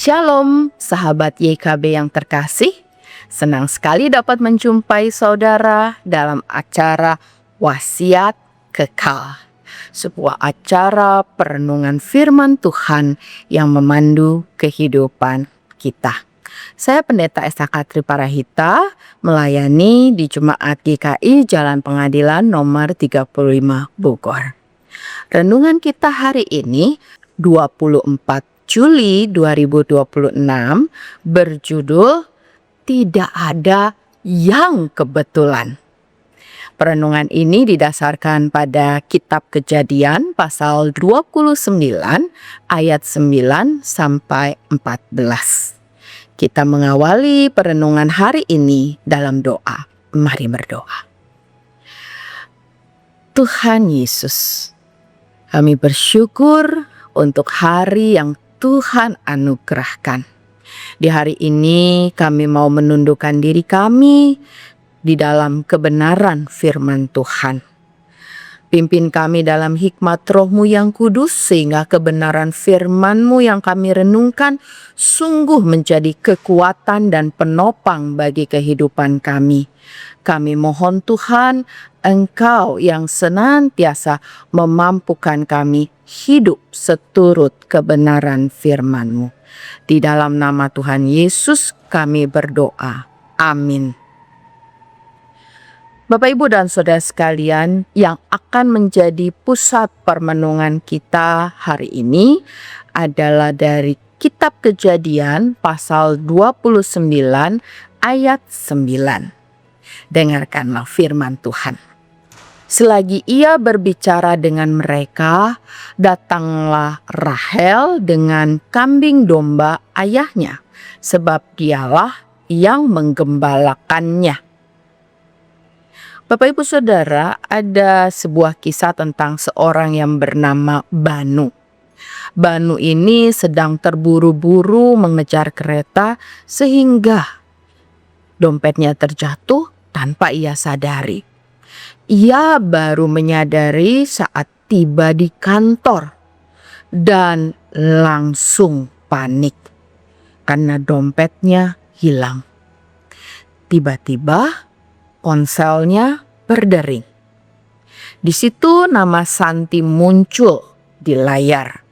Shalom, sahabat YKB yang terkasih. Senang sekali dapat menjumpai saudara dalam acara Wasiat Kekal, sebuah acara perenungan firman Tuhan yang memandu kehidupan kita. Saya Pendeta S.H. Triparahita, melayani di Jemaat GKI Jalan Pengadilan nomor 35 Bogor. Renungan kita hari ini 24 Juli 2026 berjudul Tidak Ada Yang Kebetulan. Perenungan ini didasarkan pada Kitab Kejadian pasal 29 ayat 9 sampai 14. Kita mengawali perenungan hari ini dalam doa. Mari berdoa. Tuhan Yesus, kami bersyukur untuk hari yang Tuhan anugerahkan. Di hari ini kami mau menundukkan diri kami di dalam kebenaran firman Tuhan. Pimpin kami dalam hikmat Roh-Mu yang kudus, sehingga kebenaran firman-Mu yang kami renungkan sungguh menjadi kekuatan dan penopang bagi kehidupan kami. Kami mohon Tuhan, Engkau yang senantiasa memampukan kami hidup seturut kebenaran firman-Mu. Di dalam nama Tuhan Yesus kami berdoa. Amin. Bapak, Ibu, dan Saudara sekalian, yang akan menjadi pusat permenungan kita hari ini adalah dari Kitab Kejadian pasal 29 ayat 9. Dengarkanlah firman Tuhan. Selagi ia berbicara dengan mereka, datanglah Rahel dengan kambing domba ayahnya, sebab dialah yang menggembalakannya. Bapak, Ibu, Saudara, ada sebuah kisah tentang seorang yang bernama Banu. Banu ini sedang terburu-buru mengejar kereta sehingga dompetnya terjatuh tanpa ia sadari. Ia baru menyadari saat tiba di kantor dan langsung panik karena dompetnya hilang. Tiba-tiba ponselnya berdering. Di situ nama Santi muncul di layar.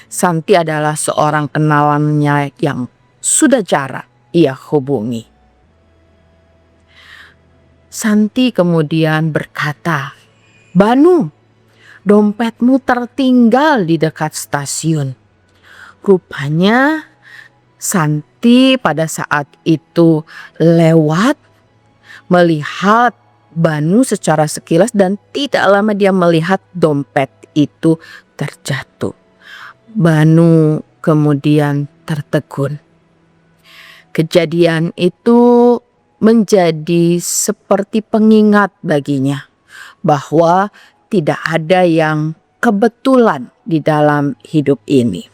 Santi adalah seorang kenalannya yang sudah jarang ia hubungi. Santi kemudian berkata, "Banu, dompetmu tertinggal di dekat stasiun." Rupanya Santi pada saat itu lewat, melihat Banu secara sekilas, dan tidak lama dia melihat dompet itu terjatuh. Banu kemudian tertegun. Kejadian itu menjadi seperti pengingat baginya bahwa tidak ada yang kebetulan di dalam hidup ini.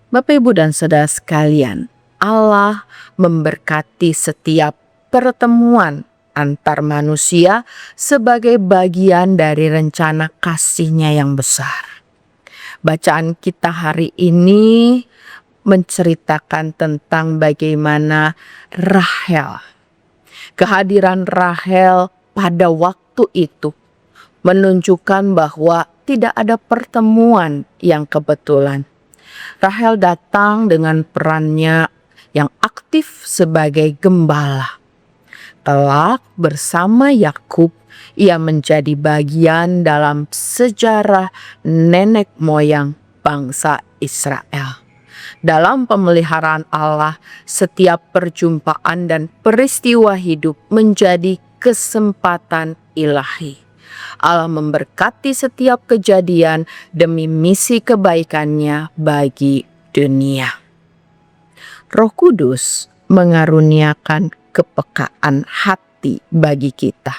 Bapak, Ibu, dan Saudara sekalian, Allah memberkati setiap pertemuan antar manusia sebagai bagian dari rencana kasih-Nya yang besar. Bacaan kita hari ini menceritakan tentang bagaimana Rahel, kehadiran Rahel pada waktu itu menunjukkan bahwa tidak ada pertemuan yang kebetulan. Rahel datang dengan perannya yang aktif sebagai gembala. Kelak bersama Yakub, ia menjadi bagian dalam sejarah nenek moyang bangsa Israel. Dalam pemeliharaan Allah, setiap perjumpaan dan peristiwa hidup menjadi kesempatan ilahi. Allah memberkati setiap kejadian demi misi kebaikan-Nya bagi dunia. Roh Kudus mengaruniakan kepekaan hati bagi kita.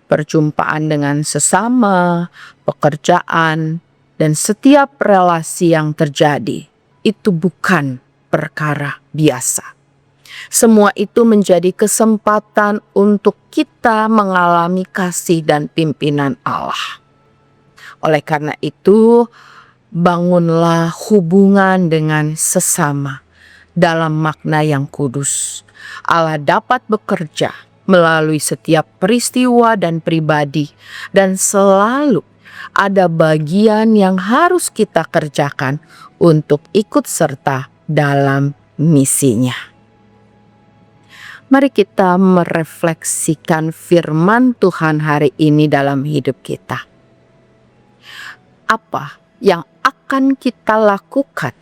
Perjumpaan dengan sesama, pekerjaan, dan setiap relasi yang terjadi itu bukan perkara biasa. Semua itu menjadi kesempatan untuk kita mengalami kasih dan pimpinan Allah. Oleh karena itu, bangunlah hubungan dengan sesama dalam makna yang kudus. Allah dapat bekerja melalui setiap peristiwa dan pribadi, dan selalu ada bagian yang harus kita kerjakan untuk ikut serta dalam misinya. Mari kita merefleksikan firman Tuhan hari ini dalam hidup kita. Apa yang akan kita lakukan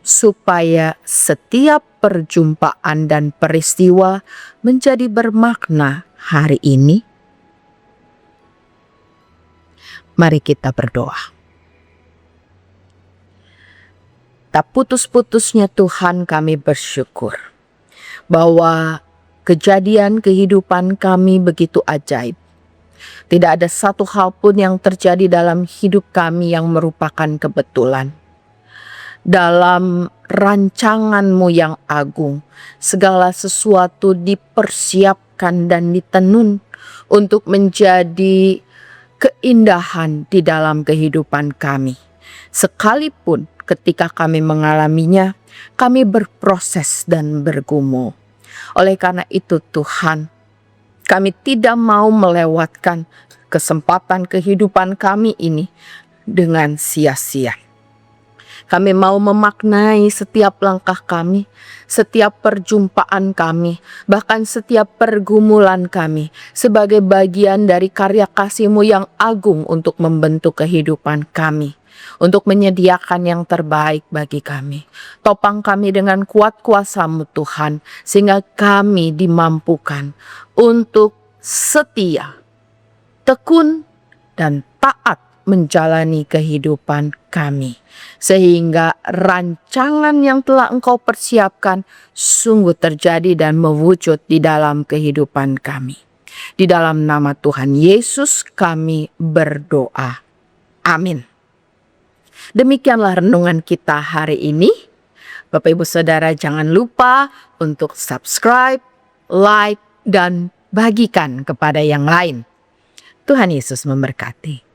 supaya setiap perjumpaan dan peristiwa menjadi bermakna hari ini? Mari kita berdoa. Tak putus-putusnya Tuhan, kami bersyukur bahwa kejadian kehidupan kami begitu ajaib. Tidak ada satu hal pun yang terjadi dalam hidup kami yang merupakan kebetulan. Dalam rancangan-Mu yang agung, segala sesuatu dipersiapkan dan ditenun untuk menjadi keindahan di dalam kehidupan kami. Sekalipun ketika kami mengalaminya, kami berproses dan bergumul. Oleh karena itu Tuhan, kami tidak mau melewatkan kesempatan kehidupan kami ini dengan sia-sia. Kami mau memaknai setiap langkah kami, setiap perjumpaan kami, bahkan setiap pergumulan kami sebagai bagian dari karya kasih-Mu yang agung untuk membentuk kehidupan kami, untuk menyediakan yang terbaik bagi kami. Topang kami dengan kuat kuasa-Mu Tuhan, sehingga kami dimampukan untuk setia, tekun, dan taat menjalani kehidupan kami, sehingga rancangan yang telah Engkau persiapkan sungguh terjadi dan mewujud di dalam kehidupan kami. Di dalam nama Tuhan Yesus kami berdoa. Amin. Demikianlah renungan kita hari ini. Bapak Ibu Saudara, jangan lupa untuk subscribe, like, dan bagikan kepada yang lain. Tuhan Yesus memberkati.